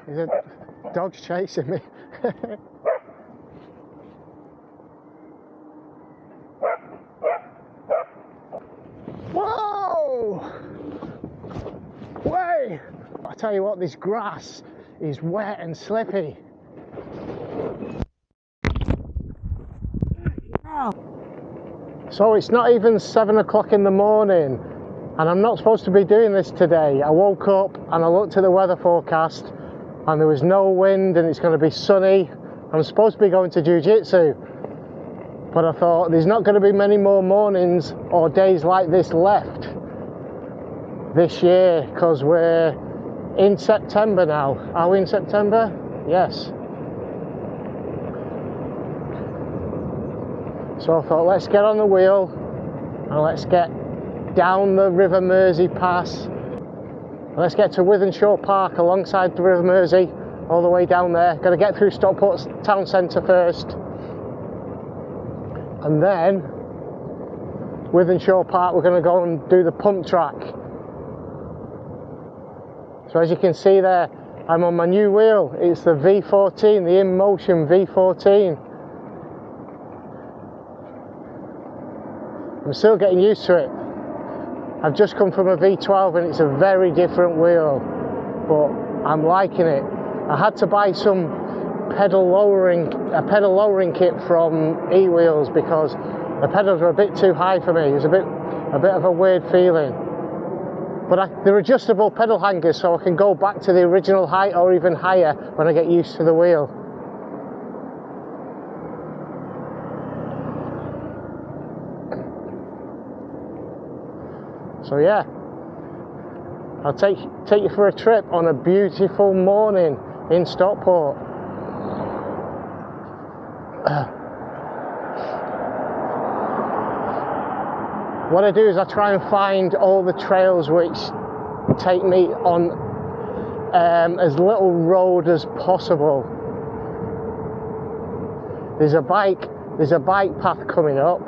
There's a dog's chasing me. Whoa! Way! I tell you what, this grass is wet and slippy. So it's not even 7 o'clock in the morning, and I'm not supposed to be doing this today. I woke up and I looked at the weather forecast and there was no wind and it's going to be sunny. I'm supposed to be going to jiu-jitsu, but I thought there's not going to be many more mornings or days like this left this year, because we're in September now. Are we in September? Yes. So I thought, let's get on the wheel and let's get down the River Mersey pass. Let's get to Wythenshaw Park alongside the River Mersey, all the way down there. Got to get through Stockport town centre first, and then Wythenshaw Park we're going to go and do the pump track. So as you can see there, I'm on my new wheel. It's the V14, the Inmotion V14. I'm still getting used to it. I've just come from a V12 and it's a very different wheel, but I'm liking it. I had to buy some pedal lowering kit from eWheels because the pedals were a bit too high for me. It was a bit of a weird feeling. But they're adjustable pedal hangers, so I can go back to the original height or even higher when I get used to the wheel. So yeah, I'll take you for a trip on a beautiful morning in Stockport. What I do is I try and find all the trails which take me on as little road as possible. There's a bike path coming up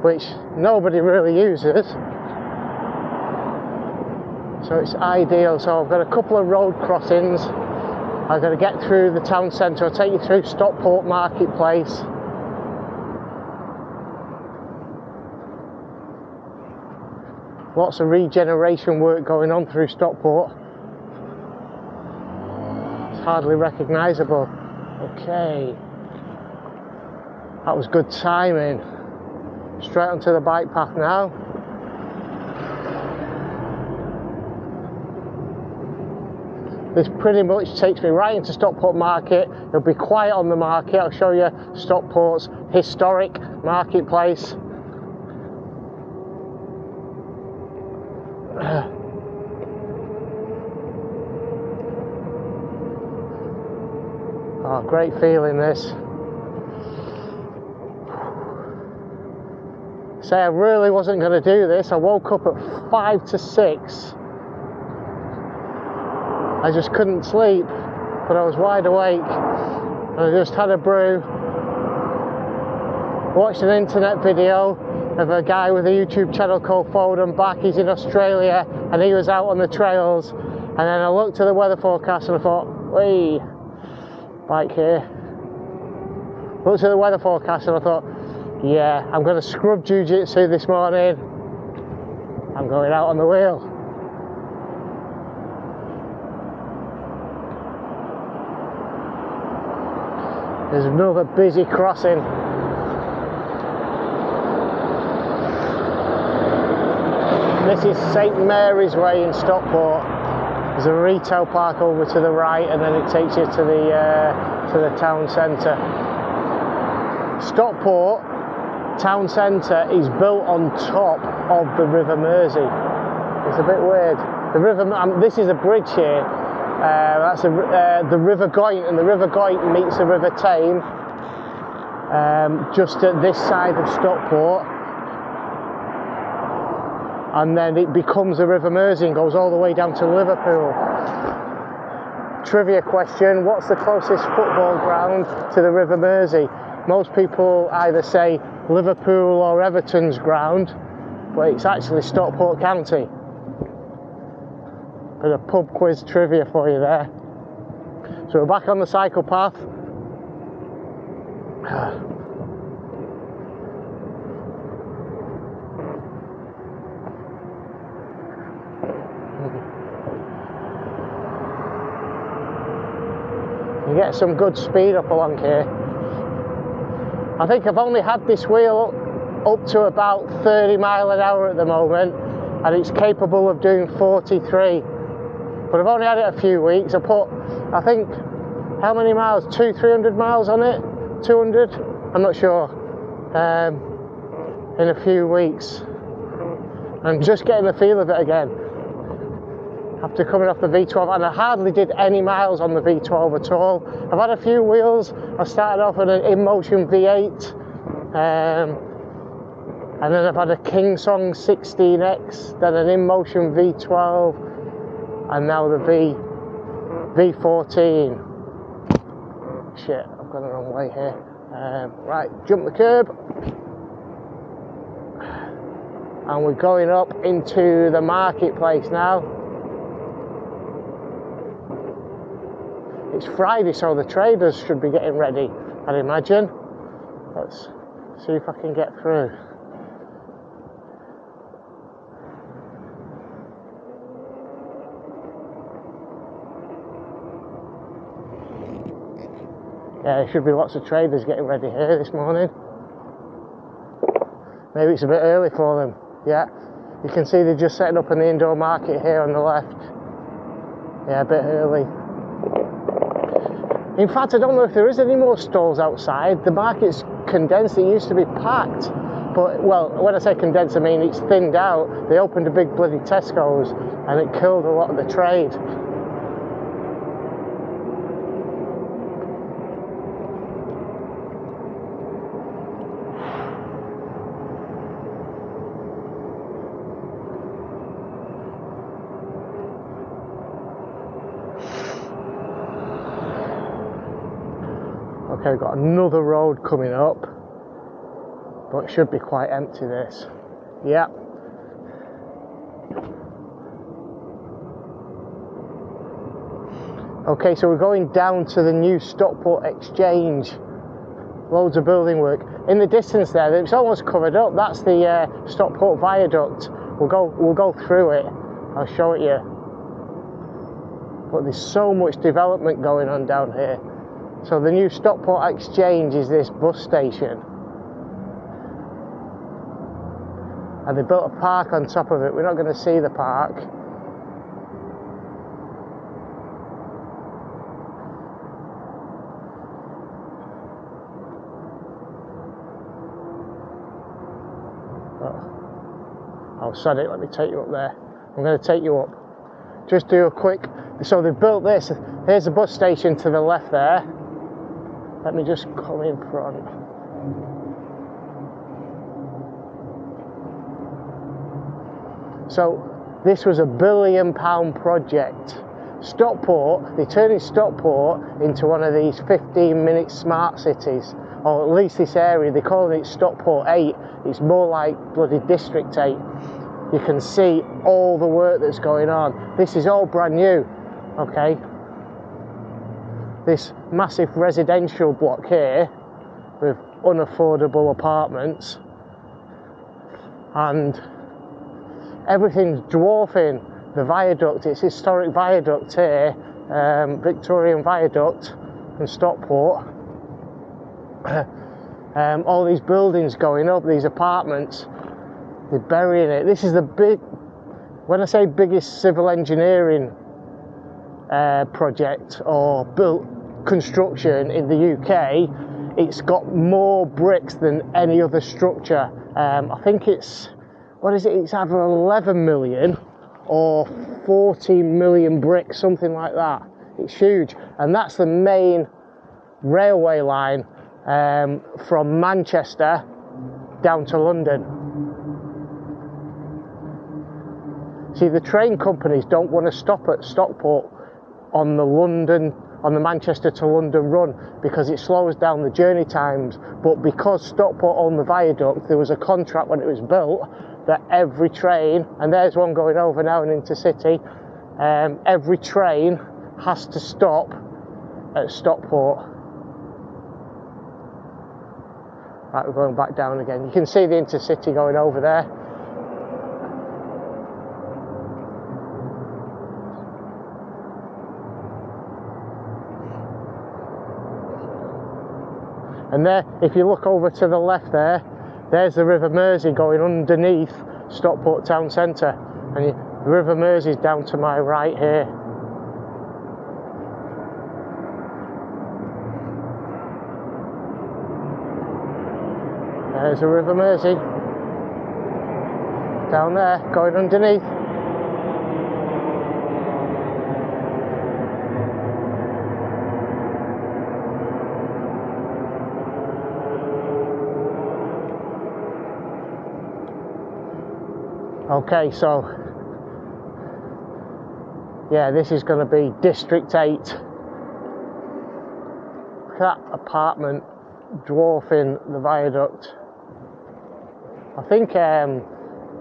which nobody really uses. So it's ideal. So I've got a couple of road crossings. I've got to get through the town centre. I'll take you through Stockport Marketplace. Lots of regeneration work going on through Stockport. It's hardly recognisable. Okay. That was good timing. Straight onto the bike path now. This pretty much takes me right into Stockport Market. It'll be quiet on the market. I'll show you Stockport's Historic Marketplace. Oh, great feeling this. Say I really wasn't going to do this. I woke up at 5 to 6. I just couldn't sleep, but I was wide awake and I just had a brew. Watched an internet video of a guy with a YouTube channel called Forward and Back. He's in Australia and he was out on the trails, and then I looked at the weather forecast and I thought, wait, bike here. Looked at the weather forecast and I thought, yeah, I'm going to scrub jiu-jitsu this morning. I'm going out on the wheel. There's another busy crossing. This is St Mary's Way in Stockport. There's a retail park over to the right, and then it takes you to the town centre. Stockport town centre is built on top of the River Mersey. It's a bit weird. The river. This is a bridge here. That's the River Goynt, and the River Goynt meets the River Tame just at this side of Stockport, and then it becomes the River Mersey and goes all the way down to Liverpool. Trivia question: what's the closest football ground to the River Mersey? Most people either say Liverpool or Everton's ground, but it's actually Stockport County. Bit of pub quiz trivia for you there. So we're back on the cycle path. You get some good speed up along here. I think I've only had this wheel up to about 30 miles an hour at the moment, and it's capable of doing 43. But I've only had it a few weeks. I put, I think, how many miles? 200-300 miles on it? 200? I'm not sure. In a few weeks. I'm just getting the feel of it again. After coming off the V12, and I hardly did any miles on the V12 at all. I've had a few wheels. I started off with an Inmotion V8, and then I've had a Kingsong 16X, then an Inmotion V12, and now the V14. Shit, I've gone the wrong way here. Right, jump the curb, and we're going up into the marketplace now. It's Friday, so the traders should be getting ready, I'd imagine. Let's see if I can get through. Yeah, there should be lots of traders getting ready here this morning. Maybe it's a bit early for them. Yeah, you can see they're just setting up in the indoor market here on the left. Yeah, a bit early. In fact, I don't know if there is any more stalls outside. The market's condensed. It used to be packed. But, well, when I say condensed, I mean it's thinned out. They opened a big bloody Tesco's and it killed a lot of the trade. Okay, we've got another road coming up, but it should be quite empty, this. Yeah. Okay, so we're going down to the new Stockport Exchange. Loads of building work. In the distance there, it's almost covered up. That's the Stockport Viaduct. We'll go through it. I'll show it you. But there's so much development going on down here. So the new Stockport Exchange is this bus station, and they built a park on top of it. We're not going to see the park. Oh, sorry, let me take you up there. I'm going to take you up. Just do a quick, so they've built this. Here's the bus station to the left there. Let me just come in front. So this was £1 billion project. Stockport, they're turning Stockport into one of these 15-minute smart cities, or at least this area. They're calling it Stockport 8. It's more like bloody District 8. You can see all the work that's going on. This is all brand new, okay? This massive residential block here with unaffordable apartments, and everything's dwarfing the viaduct. It's historic viaduct here, Victorian viaduct in Stockport. All these buildings going up, these apartments, they're burying it. This is the big, when I say biggest civil engineering project or built construction in the UK, it's got more bricks than any other structure. I think it's, what is it, it's either 11 million or 14 million bricks, something like that. It's huge, and that's the main railway line from Manchester down to London. See, the train companies don't want to stop at Stockport on the Manchester to London run because it slows down the journey times. But because Stockport owned the viaduct, there was a contract when it was built that every train, and there's one going over now in Intercity, every train has to stop at Stockport. Right, we're going back down again. You can see the intercity going over there. And there, if you look over to the left there, there's the River Mersey going underneath Stockport town centre. And the River Mersey's down to my right here. There's the River Mersey. Down there, going underneath. Okay, so yeah, this is going to be District 8. Look at that apartment dwarfing the viaduct. I think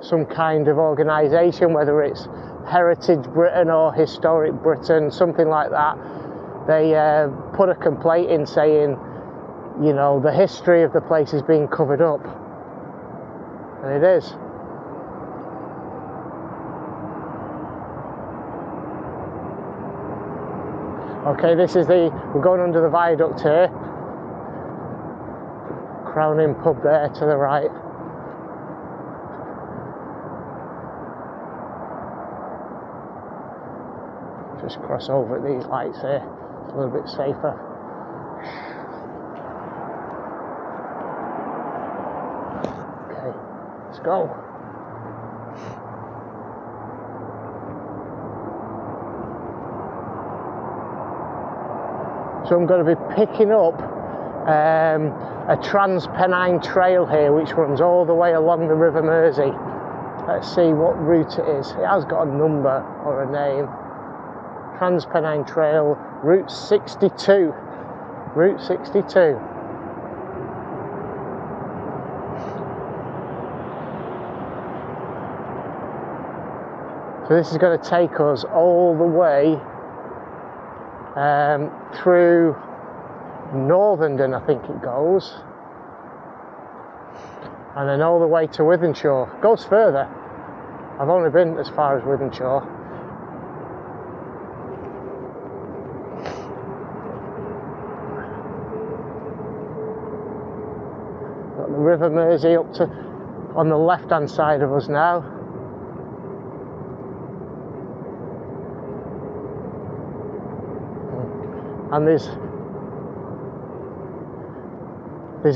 some kind of organisation, whether it's Heritage Britain or Historic Britain, something like that, they put a complaint in saying, you know, the history of the place is being covered up. And it is. Okay, we're going under the viaduct here. Crown Inn pub there to the right. Just cross over at these lights here, it's a little bit safer. Okay, let's go. So I'm going to be picking up a Trans-Pennine trail here, which runs all the way along the River Mersey. Let's see what route it is. It has got a number or a name. Trans-Pennine Trail, Route 62. Route 62. So this is going to take us all the way through Northenden, I think it goes, and then all the way to Wythenshaw. It goes further. I've only been as far as Wythenshaw. Got the River Mersey up to on the left hand side of us now. And there's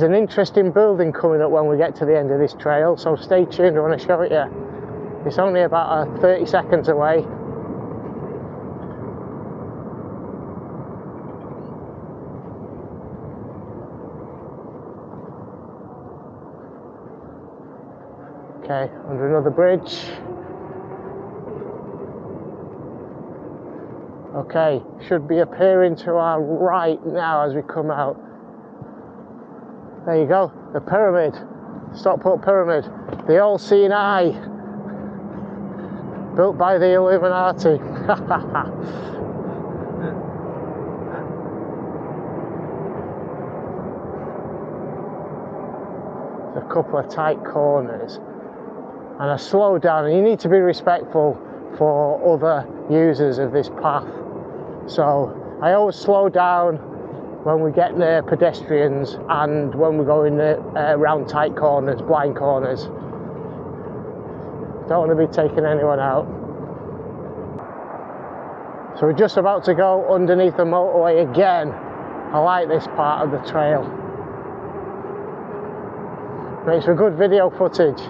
an interesting building coming up when we get to the end of this trail, so stay tuned, I want to show it you. It's only about 30 seconds away. Okay, under another bridge. Okay, should be appearing to our right now as we come out. There you go, the pyramid, Stockport Pyramid, the all-seeing eye, built by the Illuminati. There's a couple of tight corners, and I slow down, and you need to be respectful for other users of this path. So I always slow down when we get near pedestrians and when we're going around tight corners, blind corners. Don't want to be taking anyone out. So we're just about to go underneath the motorway again. I like this part of the trail. Makes for good video footage.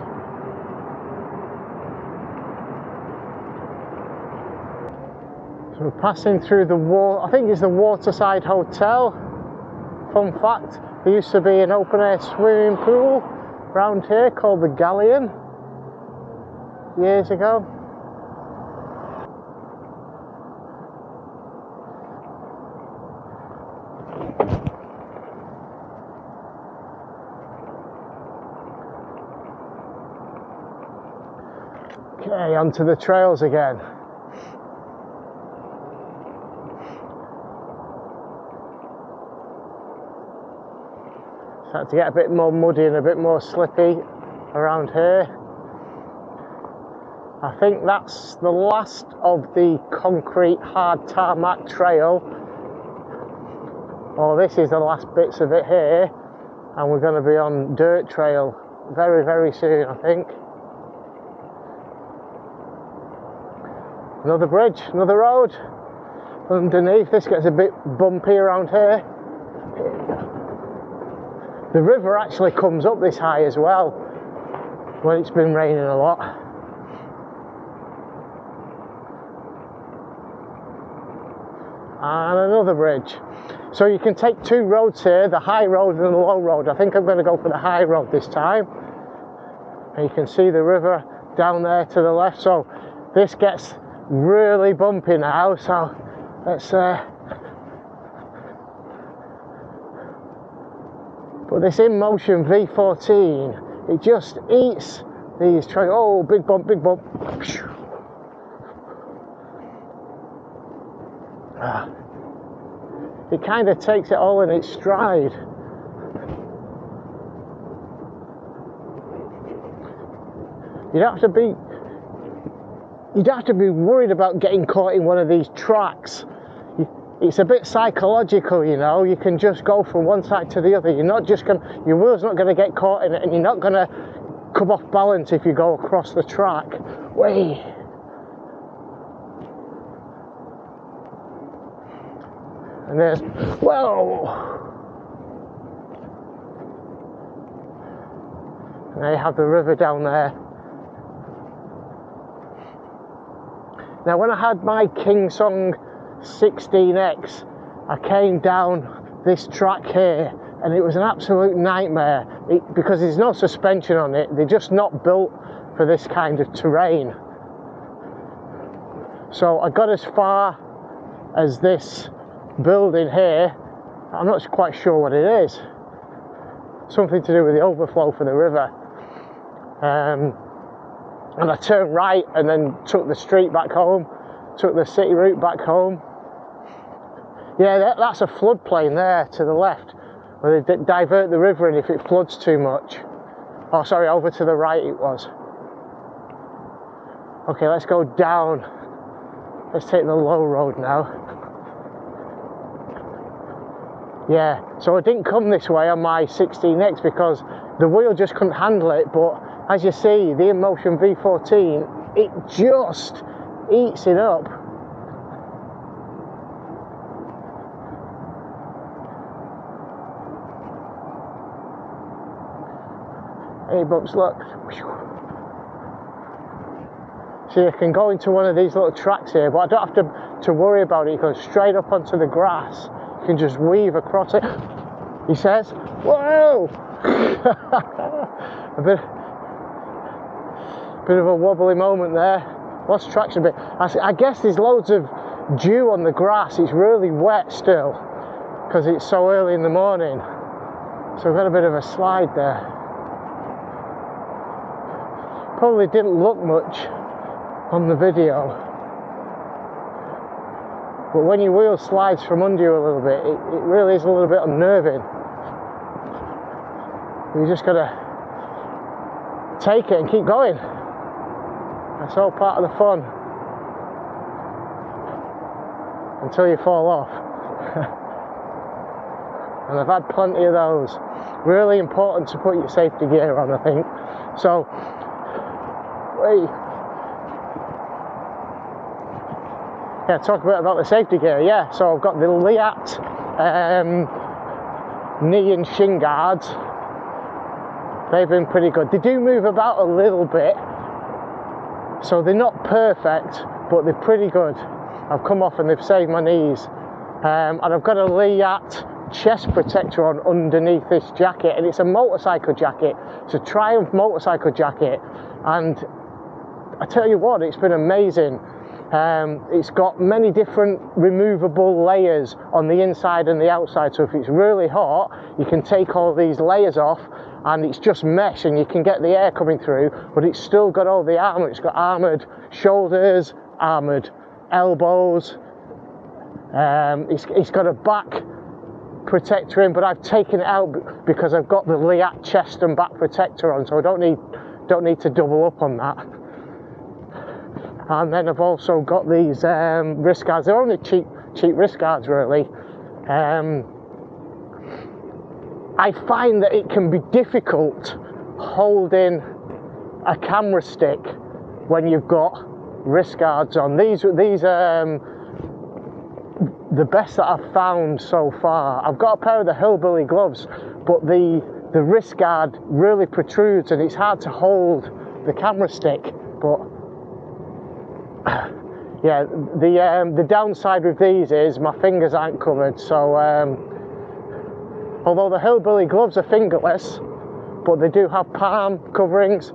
So we're passing through the I think it's the Waterside Hotel. Fun fact, there used to be an open air swimming pool around here called the Galleon years ago. Okay, onto the trails again. Starting to get a bit more muddy and a bit more slippy around here. I think that's the last of the concrete hard tarmac trail. Oh, this is the last bits of it here, and we're going to be on dirt trail very, very soon, I think. Another bridge, another road. Underneath, this gets a bit bumpy around here. The river actually comes up this high as well when it's been raining a lot. And another bridge. So you can take two roads here, the high road and the low road. I think I'm going to go for the high road this time. And you can see the river down there to the left. So this gets really bumpy now. So let's but this Inmotion V14, it just eats these trails. Oh, big bump, big bump. It kind of takes it all in its stride. You don't have to be worried about getting caught in one of these tracks. It's a bit psychological, you know. You can just go from one side to the other. You're not just going, your wheel's not going to get caught in it, and you're not going to come off balance if you go across the track. Way. And there's, whoa! And there you have the river down there. Now, when I had my Kingsong 16X, I came down this track here, and it was an absolute nightmare because there's no suspension on it. They're just not built for this kind of terrain. So I got as far as this building here. I'm not quite sure what it is. Something to do with the overflow for the river. And I turned right and then took the street back home, took the city route back home. Yeah, that's a floodplain there to the left, where they divert the river in if it floods too much. Oh, sorry, over to the right it was. Okay, let's go down. Let's take the low road now. Yeah, so I didn't come this way on my 16X because the wheel just couldn't handle it, but as you see, the Inmotion V14, it just eats it up. Hey bumps, look. So you can go into one of these little tracks here, but I don't have to worry about it. You go straight up onto the grass. You can just weave across it. He says, whoa! a bit of a wobbly moment there. Lost traction a bit. I guess there's loads of dew on the grass. It's really wet still because it's so early in the morning. So we've got a bit of a slide there. Probably didn't look much on the video, but when your wheel slides from under you a little bit, it really is a little bit unnerving. You just gotta take it and keep going. That's all part of the fun. Until you fall off. And I've had plenty of those. Really important to put your safety gear on, I think. So, yeah, talk a bit about the safety gear. Yeah, so I've got the Liat knee and shin guards. They've been pretty good. They do move about a little bit, so they're not perfect, but they're pretty good. I've come off and they've saved my knees. And I've got a Liat chest protector on underneath this jacket, and it's a motorcycle jacket. It's a Triumph motorcycle jacket, and I tell you what, it's been amazing. It's got many different removable layers on the inside and the outside, so if it's really hot, you can take all these layers off and it's just mesh and you can get the air coming through, but it's still got all the armour. It's got armoured shoulders, armoured elbows. It's got a back protector in, but I've taken it out because I've got the Liat chest and back protector on, so I don't need to double up on that. And then I've also got these wrist guards. They're only cheap wrist guards, really. I find that it can be difficult holding a camera stick when you've got wrist guards on. These are the best that I've found so far. I've got a pair of the Hillbilly gloves, but the wrist guard really protrudes and it's hard to hold the camera stick. But yeah, the downside with these is my fingers aren't covered, so although the Hillbilly gloves are fingerless, but they do have palm coverings.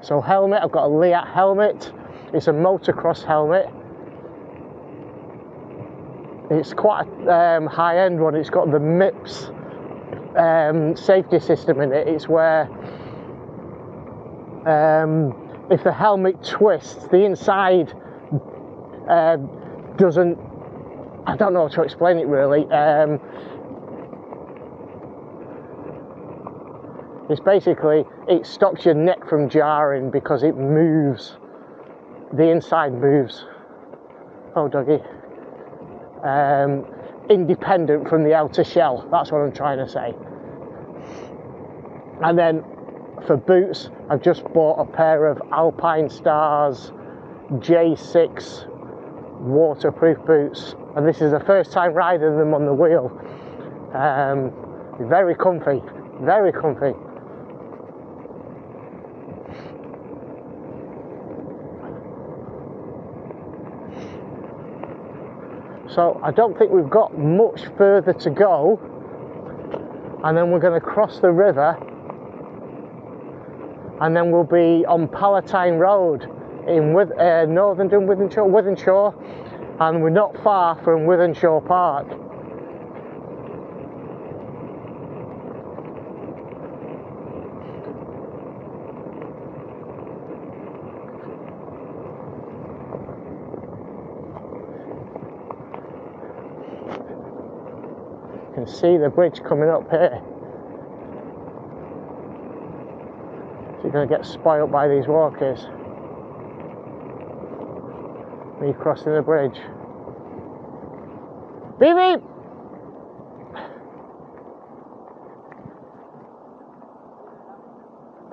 So helmet, I've got a Liat helmet. It's a motocross helmet. It's quite a high-end one. It's got the MIPS safety system in it. It's where if the helmet twists, the inside doesn't, I don't know how to explain it really. It's basically, it stops your neck from jarring because it moves, the inside moves. Oh doggy. Independent from the outer shell, that's what I'm trying to say. And then for boots, I've just bought a pair of Alpine Stars J6 waterproof boots, and this is the first time riding them on the wheel. Very comfy, very comfy. So I don't think we've got much further to go, and then we're going to cross the river, and then we'll be on Palatine Road in Northern Wythenshaw, and we're not far from Wythenshaw Park. You can see the bridge coming up here. So you're going to get spoilt by these walkers when you're crossing the bridge. Beep beep!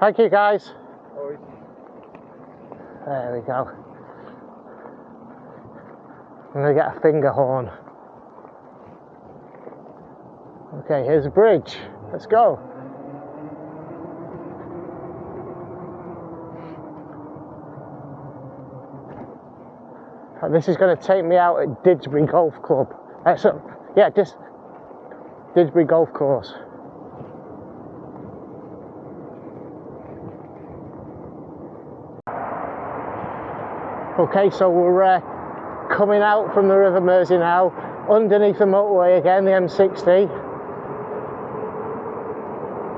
Thank you guys. There we go. I'm going to get a finger horn. Okay, here's the bridge. Let's go. And this is going to take me out at Didsbury Golf Club. Didsbury Golf Course. Okay, so we're coming out from the River Mersey now, underneath the motorway again, the M60.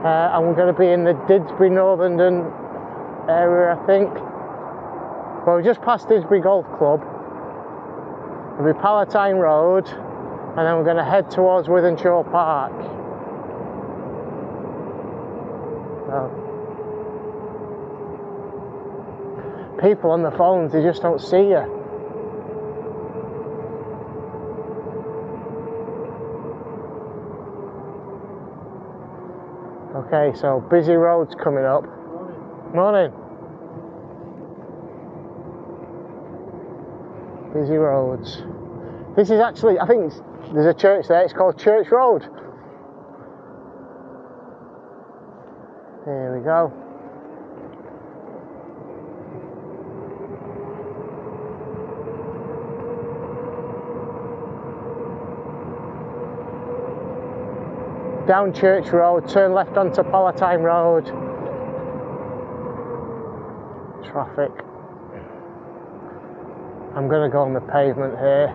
And we're going to be in the Didsbury Northern area, I think. Well, we just passed Didsbury Golf Club. We'll be Palatine Road, and then we're going to head towards Wythenshaw Park. So, people on the phones, they just don't see you. Okay, so busy roads coming up. Morning. Busy roads. This is actually, I think there's a church there, it's called Church Road. Here we go. Down Church Road, turn left onto Palatine Road. Traffic. I'm going to go on the pavement here.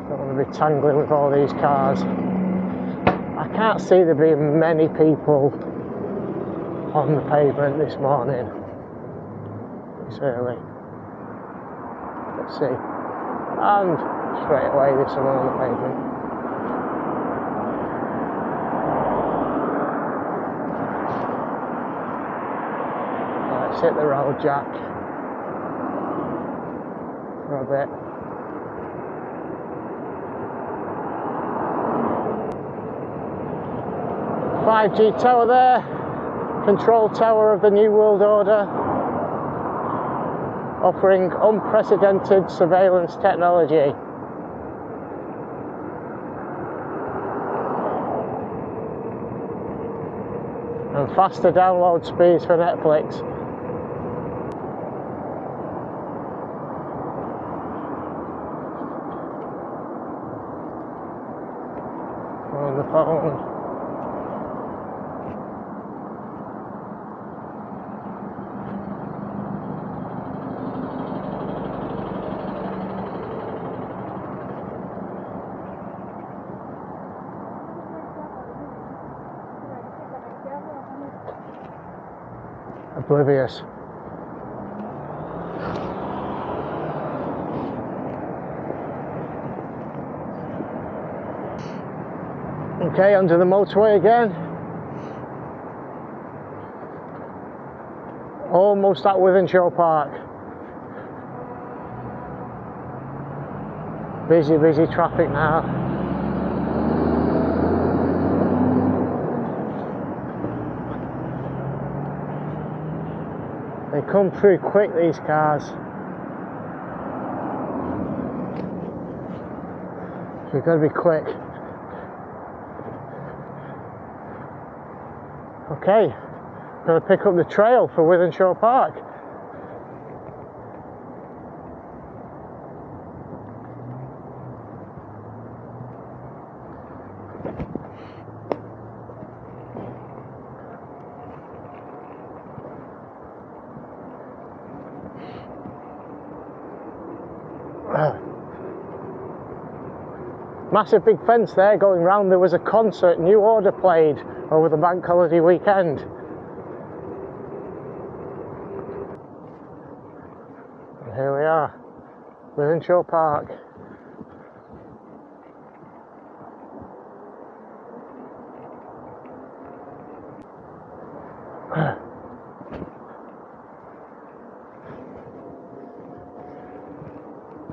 Don't want to be tangling with all these cars. I can't see there being many people on the pavement this morning. It's early. Let's see. And straight away there's someone on the pavement. Let's hit the road, Jack, for a bit. .5G tower there, control tower of the New World Order, offering unprecedented surveillance technology. And faster download speeds for Netflix. On the phone. Oblivious. Okay, onto the motorway again. Almost at Wythenshaw Park. Busy traffic now. They come through quick, these cars. So we've got to be quick. Okay, got to pick up the trail for Wythenshaw Park. Massive big fence there going round. There was a concert, New Order played over the bank holiday weekend. And here we are, Wythenshaw Park.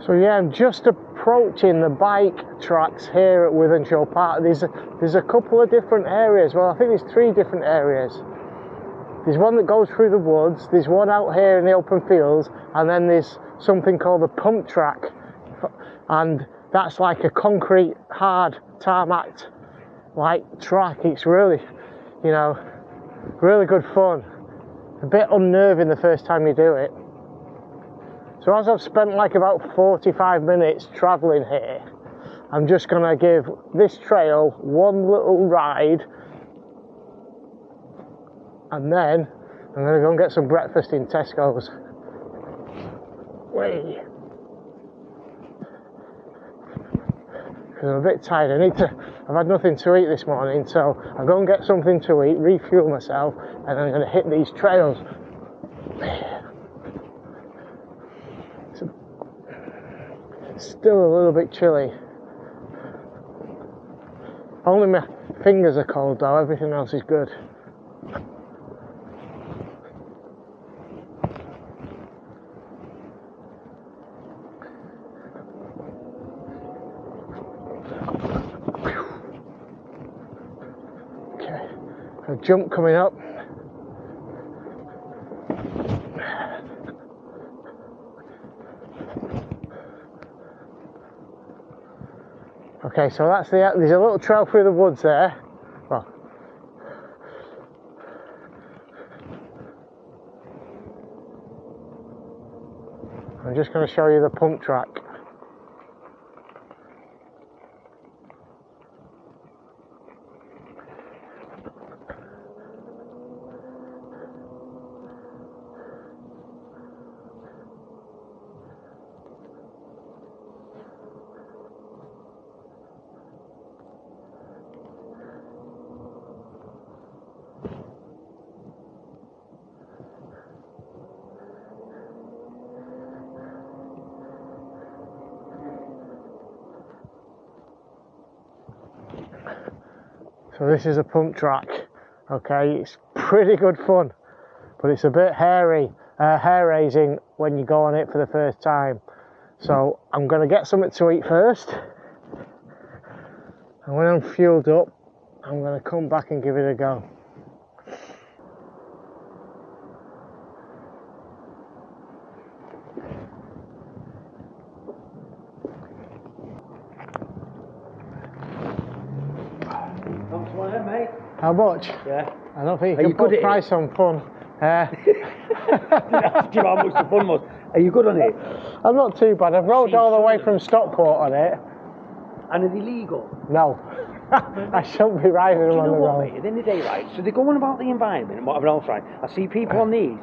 So yeah, I'm just approaching the bike tracks here at Wythenshaw Park. There's a couple of different areas. Well, I think there's 3 different areas. There's one that goes through the woods, there's one out here in the open fields, and then there's something called the pump track. And that's like a concrete, hard, tarmac like track. It's really, you know, really good fun. A bit unnerving the first time you do it. So as I've spent like about 45 minutes travelling here, I'm just going to give this trail one little ride, and then I'm going to go and get some breakfast in Tesco's. Whee! Because I'm a bit tired. I've had nothing to eat this morning, so I'll go and get something to eat, refuel myself, and I'm going to hit these trails. Still a little bit chilly. Only my fingers are cold though, everything else is good. Okay, a jump coming up. Okay, so there's a little trail through the woods there. Well, I'm just going to show you the pump track. So this is a pump track. Okay, it's pretty good fun, but it's a bit hair raising when you go on it for the first time. So I'm going to get something to eat first, and when I'm fueled up, I'm going to come back and give it a go. How much? Yeah. I don't think you can put a price on fun. How much the fun was. Are you good on it? I'm not too bad. I've rode all the way from Stockport on it. And are they legal? No. I shouldn't be riding them on the road. Mate, at the end of the day, right, so they're going about the environment and whatever else, right? I see people on these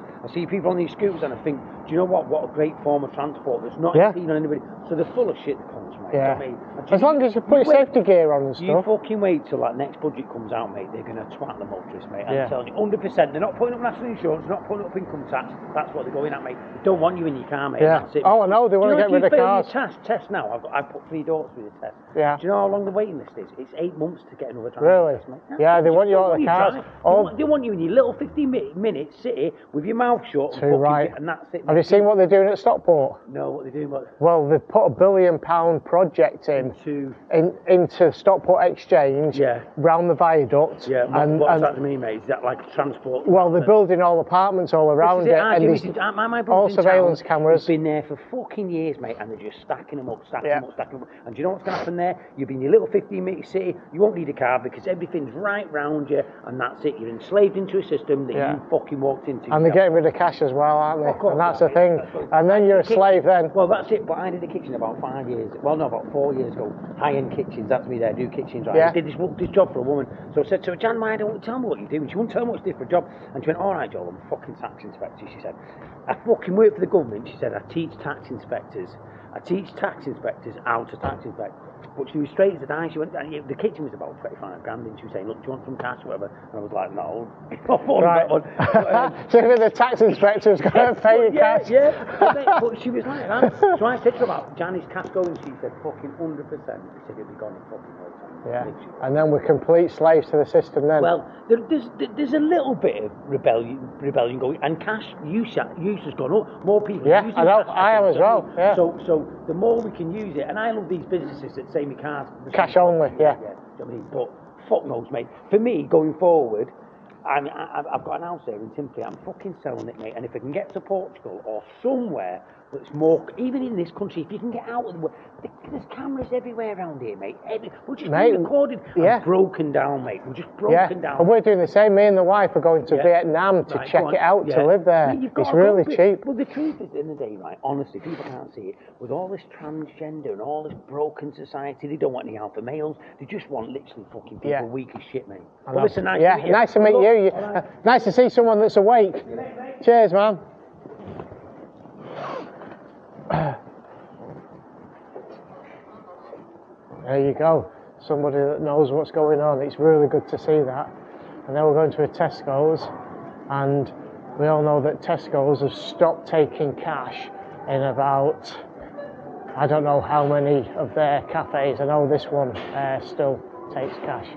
scooters and I think, do you know what a great form of transport that's not impeding on anybody. So they're full of shit, the cunts, mate. Yeah. You know what I mean? As long as you put your safety gear on and stuff. You fucking wait till that next budget comes out, mate. They're going to twat the motorists, mate. I'm telling you, 100%. They're not putting up national insurance, they're not putting up income tax. That's what they're going at, mate. They don't want you in your car, mate. Yeah. That's it. Oh, I know. They want to get rid of cars. Test now. I've put 3 daughters through the test. Yeah. Do you know how long the waiting list is? It's 8 months to get another driving really? test, mate. Yeah, they want you out of the cars. They want you in your little 15-minute city with your mouth shut. Too right. And that's it. Have you seen what they're doing at Stockport? No, what they're doing? Well, they've put £1 billion project into Stockport Exchange, round the viaduct. Yeah, what's that to me, mate? Is that like transport? Well, they're building all apartments all around it, and all surveillance cameras. It's been there for fucking years, mate, and they're just stacking them up. And do you know what's going to happen there? You'll be in your little 15-minute city, you won't need a car because everything's right round you, and that's it. You're enslaved into a system that you fucking walked into. And they're getting rid of cash as well, aren't they? And that's the thing. And then you're a slave then. Well, that's it. But I did a kitchen about 5 years. Well, no, about 4 years ago. High-end kitchens. That's me there. I do kitchens. Right? Yeah. I did this job for a woman. So I said to her, Jan, why don't you tell me what you do? And she wouldn't tell me what she did for a job. And she went, all right, Joel, I'm a fucking tax inspector. She said, I fucking work for the government. She said, I teach tax inspectors how to tax inspect. But she was straight as a die. She went, the kitchen was about 25 grand, and she was saying, look, do you want some cash or whatever? And I was like, no. Right. So the tax inspector's going to pay you cash? Yeah. But she was like that. So I said to her about Jani's cash going, and she said, fucking 100%. She said, it'll be gone in fucking no time. Yeah. And then we're complete slaves to the system then. Well, there's a little bit of rebellion going, and cash use has gone up. More people use it. I know. I am as well. Yeah. So the more we can use it, and I love these businesses that say me cars cash only. Yeah. Do you know what I mean? But fuck knows, mate. For me, going forward, I've got an house there in Timothy. I'm fucking selling it, mate. And if I can get to Portugal or somewhere that's more, even in this country, if you can get out of the world, there's cameras everywhere around here, mate. We're just being recorded. I'm broken down, mate. We're just broken down. And we're doing the same. Me and the wife are going to Vietnam to check it out, to live there. It's really cheap. Well, the truth is, in the day, right, honestly, people can't see it. With all this transgender and all this broken society, they don't want any alpha males. They just want literally fucking people weak as shit, mate. Well, listen, nice to meet you. Nice to meet you. Nice to see someone that's awake. Cheers, man. There you go, somebody that knows what's going on. It's really good to see that. And then we're going to a Tesco's, and we all know that Tesco's have stopped taking cash in about, I don't know how many of their cafes. I know this one still takes cash.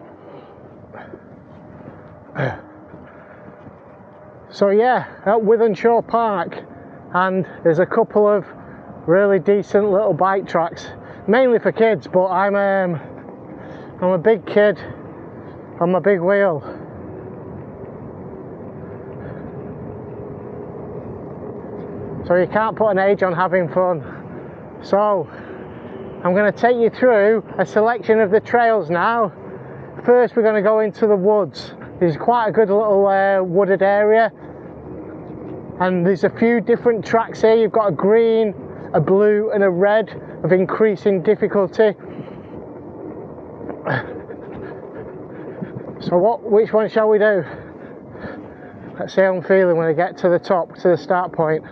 So yeah, at Wythenshaw Park, and there's a couple of really decent little bike tracks, mainly for kids, but I'm a big kid on my big wheel. So you can't put an age on having fun. So I'm going to take you through a selection of the trails now. First we're going to go into the woods. There's quite a good little wooded area, and there's a few different tracks here. You've got a green, a blue and a red of increasing difficulty. So which one shall we do? Let's see how I'm feeling when I get to the top, to the start point.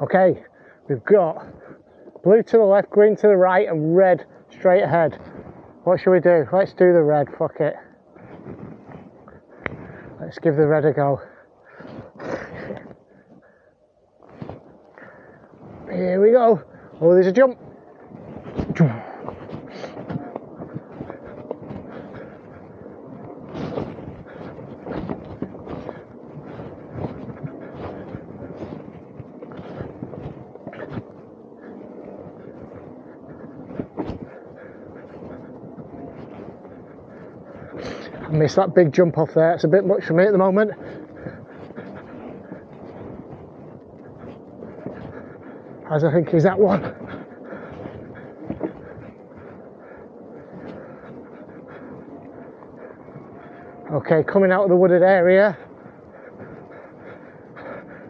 Okay, we've got blue to the left, green to the right and red straight ahead. What should we do? Let's do the red, fuck it. Let's give the red a go. Here we go. Oh, there's a jump. I missed that big jump off there. It's a bit much for me at the moment. As I think is that one. Okay, coming out of the wooded area.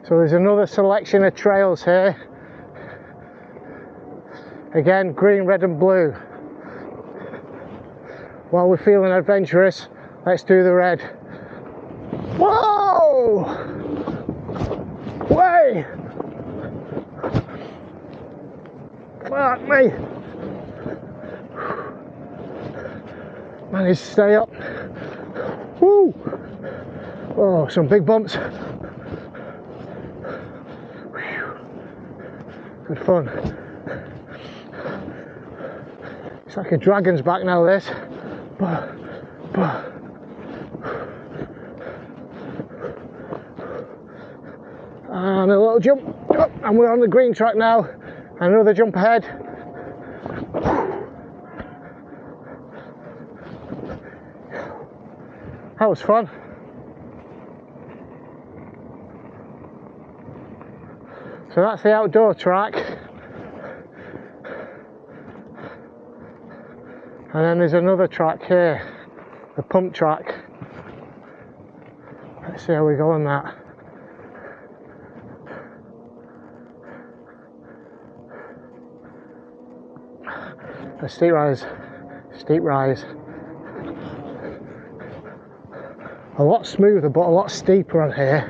So there's another selection of trails here. Again, green, red and blue. While we're feeling adventurous, let's do the red. Whoa! Way! Fuck me! Managed to stay up. Woo! Oh, some big bumps. Whew. Good fun. It's like a dragon's back now, this. And a little jump. Oh, and we're on the green track now. Another jump ahead. That was fun. So that's the outdoor track. And then there's another track here, the pump track. Let's see how we go on that. A steep rise, steep rise. A lot smoother but a lot steeper on here.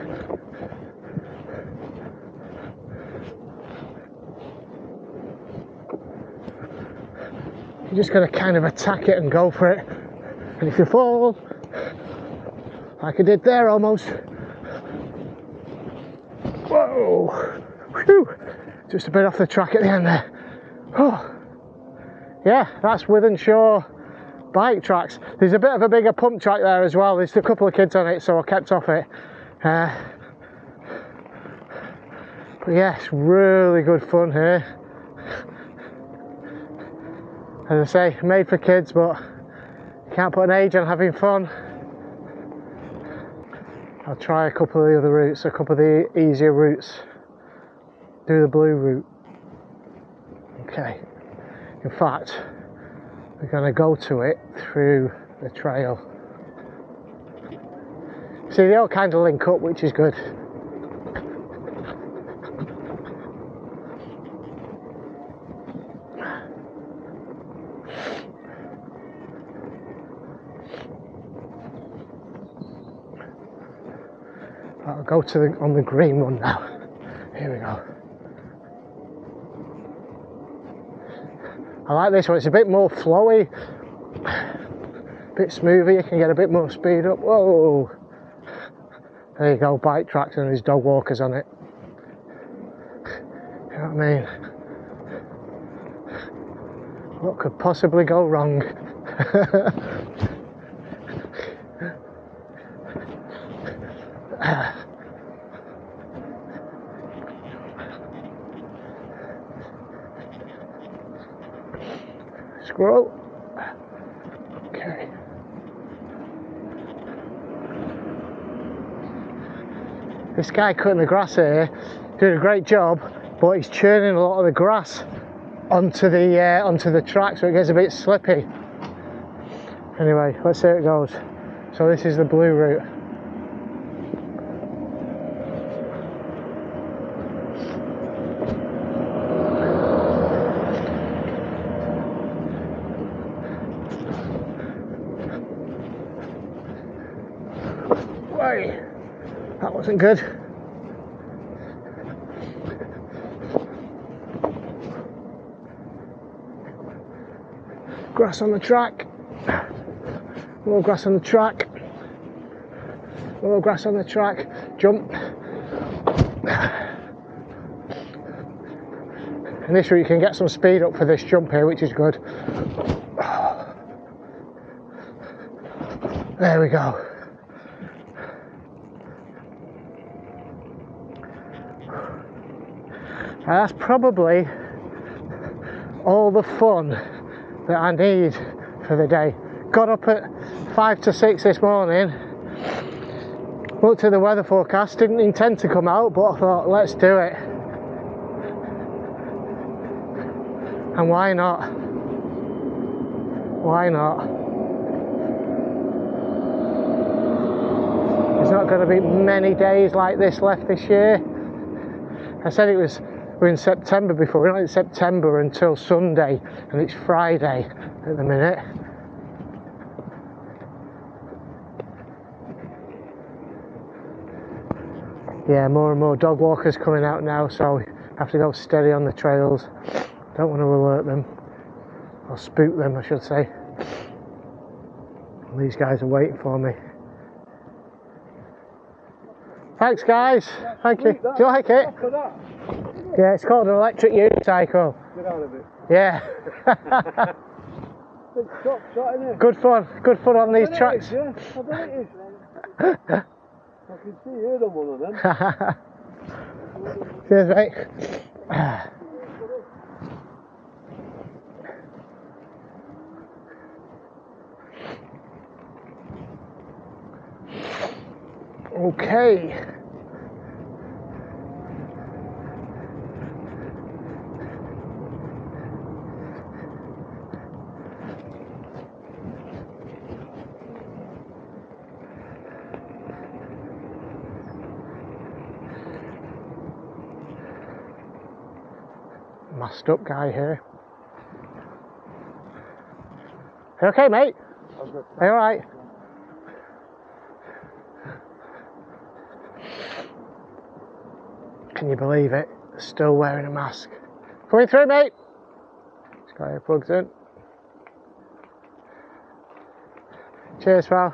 You just got to kind of attack it and go for it. And if you fall, like I did there almost. Whoa! Whew! Just a bit off the track at the end there. Oh. Yeah, that's Wythenshaw bike tracks. There's a bit of a bigger pump track there as well. There's a couple of kids on it, so I kept off it. But yeah, it's really good fun here. As I say, made for kids, but you can't put an age on having fun. I'll try a couple of the other routes, a couple of the easier routes. Do the blue route. Okay. In fact, we're going to go to it through the trail. See, they all kind of link up, which is good. I'll go to on the green one now. Here we go. I like this one, it's a bit more flowy, a bit smoother, you can get a bit more speed up. Whoa! There you go, bike tracks and there's dog walkers on it. You know what I mean? What could possibly go wrong? Squirrel. Okay. This guy cutting the grass here did a great job, but he's churning a lot of the grass onto the track, so it gets a bit slippy. Anyway, let's see how it goes. So this is the blue route. That wasn't good. Grass on the track. More grass on the track. More grass on the track. Jump. And this route you can get some speed up for this jump here, which is good. There we go. That's probably all the fun that I need for the day. Got up at 5 to 6 this morning, looked at the weather forecast, didn't intend to come out, but I thought, let's do it. And why not? Why not? There's not going to be many days like this left this year. I said we're in September before. We're not in September until Sunday, and it's Friday at the minute. Yeah, more and more dog walkers coming out now, so I have to go steady on the trails. Don't want to alert them, or spook them I should say. These guys are waiting for me. Thanks guys, thank you. Do you like it? Yeah, it's called an electric unicycle. Get out of it. Yeah. Big shot, isn't it? Good fun on these tracks. Yeah, I bet it is. I can see you on one of them. Cheers, mate. Okay. Masked up guy here. You okay, mate? Are you alright? Can you believe it? Still wearing a mask. Coming through, mate. Just got your plugs in. Cheers, pal.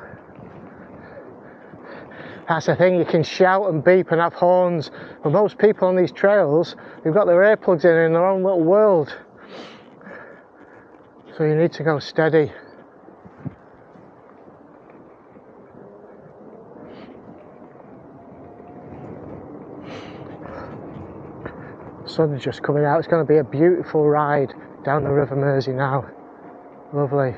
That's the thing, you can shout and beep and have horns, but most people on these trails, they've got their earplugs in their own little world. So you need to go steady. The sun's just coming out, it's going to be a beautiful ride down the River Mersey now. Lovely.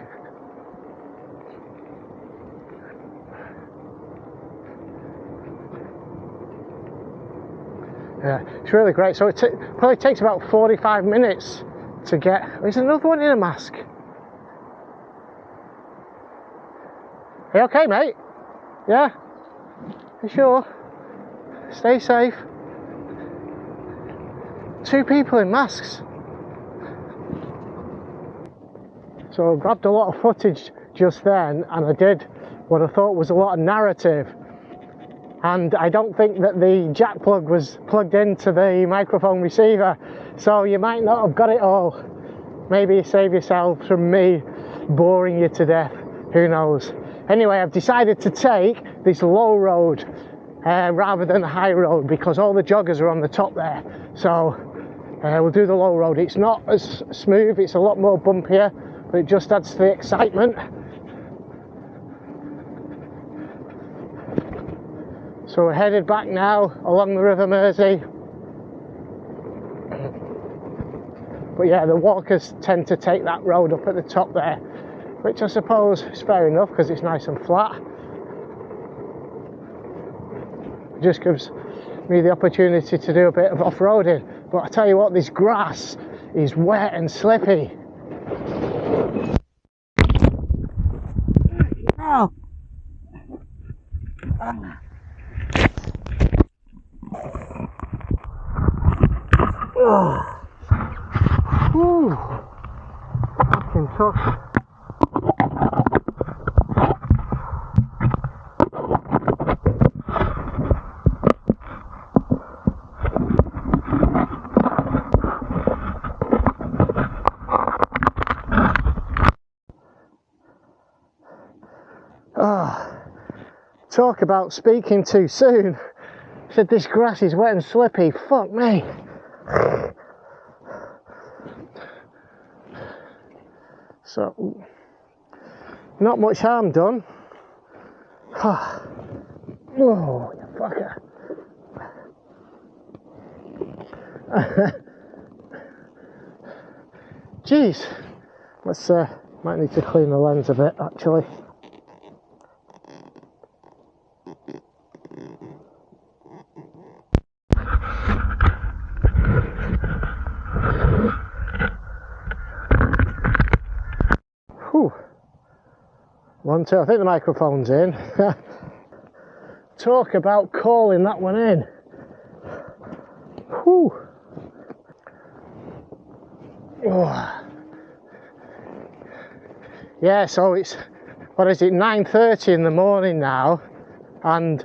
Yeah, it's really great. So it probably takes about 45 minutes to get. There's another one in a mask. Are you okay, mate? Yeah? You sure? Stay safe. 2 people in masks. So I grabbed a lot of footage just then, and I did what I thought was a lot of narrative. And I don't think that the jack plug was plugged into the microphone receiver, so you might not have got it all. Maybe save yourself from me boring you to death, who knows. Anyway, I've decided to take this low road rather than the high road, because all the joggers are on the top there. So we'll do the low road. It's not as smooth, it's a lot more bumpier, but it just adds to the excitement. So we're headed back now along the River Mersey. But yeah, the walkers tend to take that road up at the top there, which I suppose is fair enough because it's nice and flat. It just gives me the opportunity to do a bit of off-roading. But I tell you what, this grass is wet and slippy. Oh. Whew. Fucking tough. Talk about speaking too soon. I said this grass is wet and slippy. Fuck me. So, not much harm done. Oh, you fucker. Jeez, let's might need to clean the lens a bit actually. Whew. 1, 2, I think the microphone's in. Talk about calling that one in. Whew. Oh. Yeah, so it's, what is it, 9:30 in the morning now, and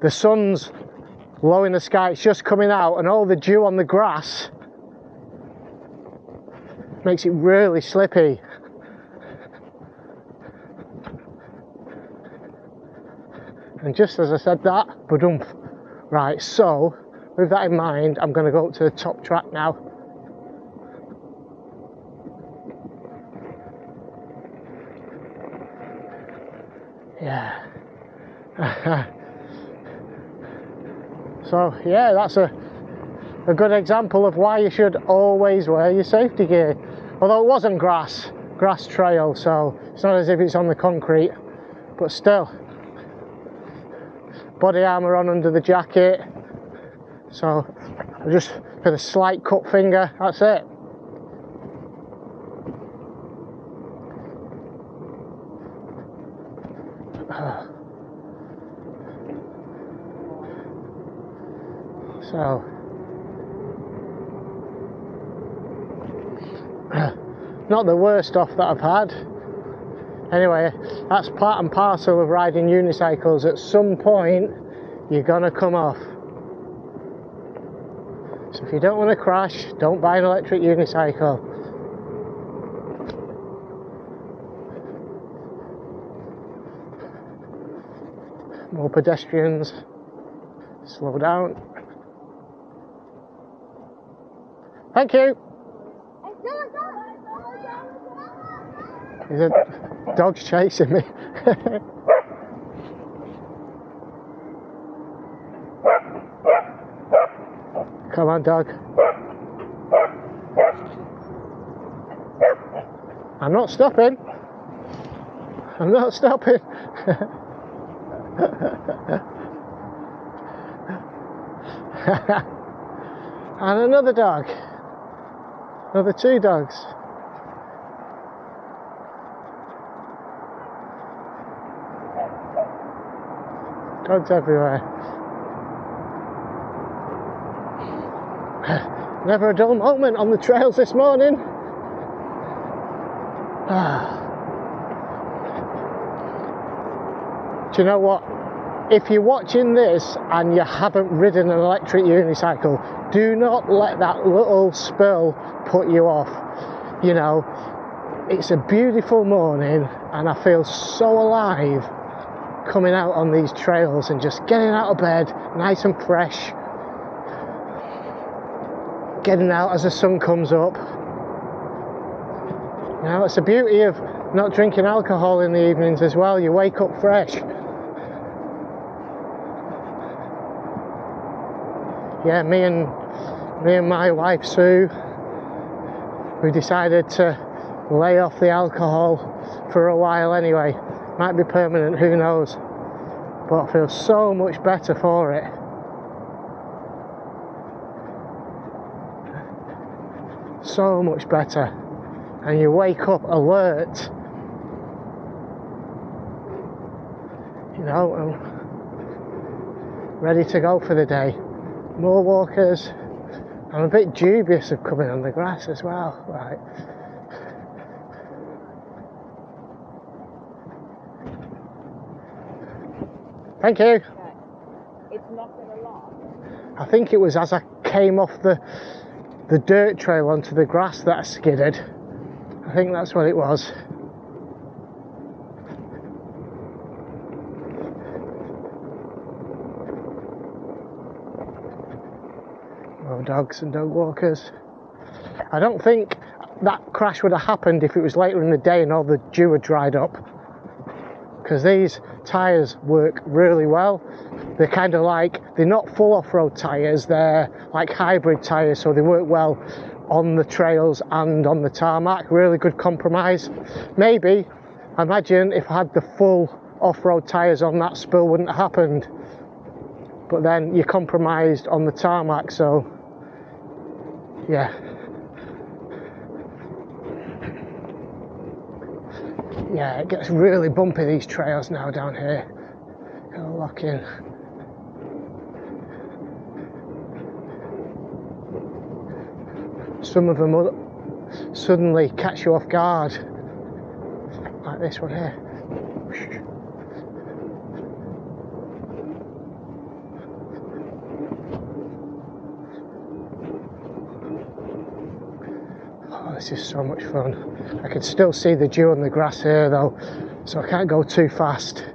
the sun's low in the sky, it's just coming out, and all the dew on the grass makes it really slippy. And just as I said that, ba-dumph. Right, so with that in mind, I'm going to go up to the top track now. Yeah. So yeah, that's a good example of why you should always wear your safety gear. Although it wasn't grass trail, so it's not as if it's on the concrete, but still. Body armour on under the jacket, so just with a slight cut finger, that's it. So not the worst off that I've had. Anyway, that's part and parcel of riding unicycles. At some point, you're gonna come off. So if you don't want to crash, don't buy an electric unicycle. More pedestrians. Slow down. Thank you. There's a dog's chasing me. Come on, dog. I'm not stopping. I'm not stopping. And another dog. Another 2 dogs. Dogs everywhere. Never a dull moment on the trails this morning. Do you know what? If you're watching this and you haven't ridden an electric unicycle, do not let that little spill put you off. You know, it's a beautiful morning and I feel so alive coming out on these trails and just getting out of bed nice and fresh, getting out as the sun comes up. You know, it's the beauty of not drinking alcohol in the evenings as well. You wake up fresh. Yeah, me and my wife Sue, we decided to lay off the alcohol for a while anyway. Might be permanent, who knows, but I feel so much better for it. So much better, and you wake up alert, you know, and ready to go for the day. More walkers. I'm a bit dubious of coming on the grass as well. Right. Thank you. Okay. It's not going to last. I think it was as I came off the dirt trail onto the grass that I skidded. I think that's what it was. More dogs and dog walkers. I don't think that crash would have happened if it was later in the day and all the dew had dried up. Because these tyres work really well. They're kind of like, they're not full off-road tyres, they're like hybrid tyres, so they work well on the trails and on the tarmac. Really good compromise. Maybe, imagine if I had the full off-road tyres on, that spill wouldn't have happened. But then you're compromised on the tarmac, so yeah. Yeah, it gets really bumpy, these trails now down here. Gotta lock in. Some of them will suddenly catch you off guard, like this one here. Oh, this is so much fun. I can still see the dew on the grass here though, so I can't go too fast.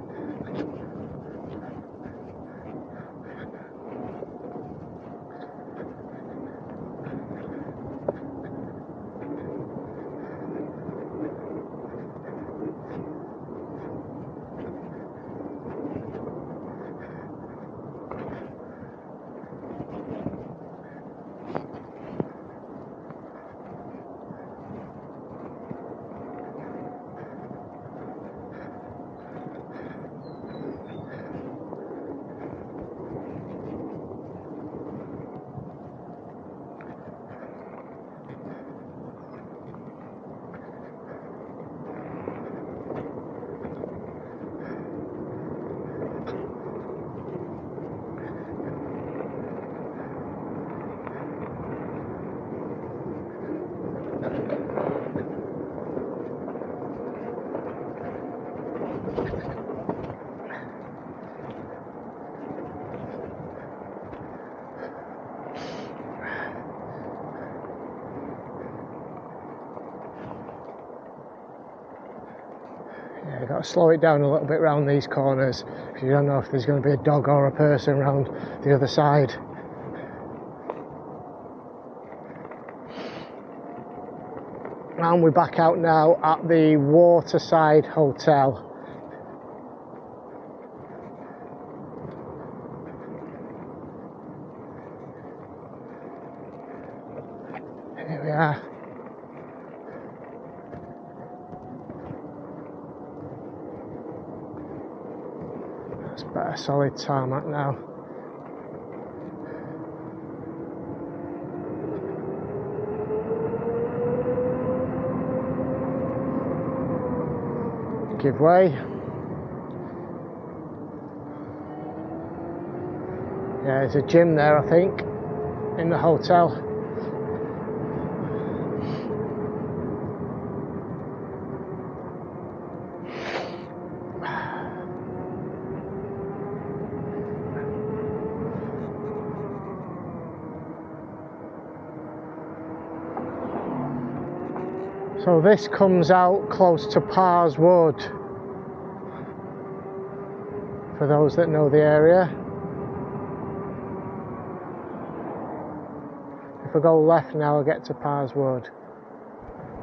Yeah, you've got to slow it down a little bit around these corners, because you don't know if there's going to be a dog or a person around the other side. And we're back out now at the Waterside Hotel. Here we are. That's better solid tarmac now. Give way. Yeah, there's a gym there, I think, in the hotel. So this comes out close to Pars Wood, for those that know the area. If I go left now, I'll get to Pars Wood.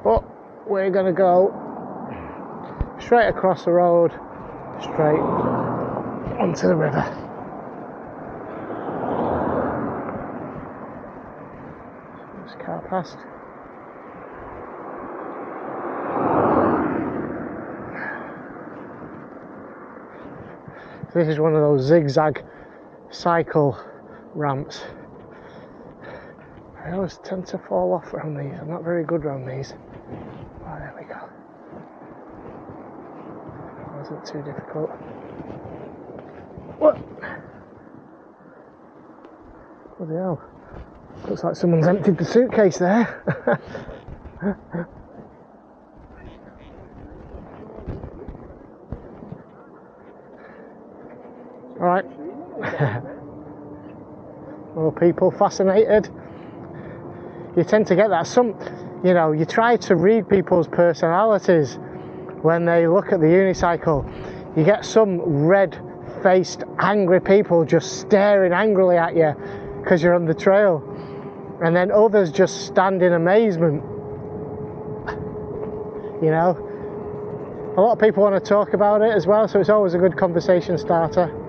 But we're going to go straight across the road, straight onto the river. This car passed. This is one of those zigzag cycle ramps. I always tend to fall off around these. I'm not very good around these. Oh, there we go. That wasn't too difficult. What? Bloody hell. Looks like someone's emptied the suitcase there. Alright. More people fascinated. You tend to get that. You know, you try to read people's personalities when they look at the unicycle. You get some red-faced, angry people just staring angrily at you because you're on the trail. And then others just stand in amazement. you know. A lot of people want to talk about it as well, so it's always a good conversation starter.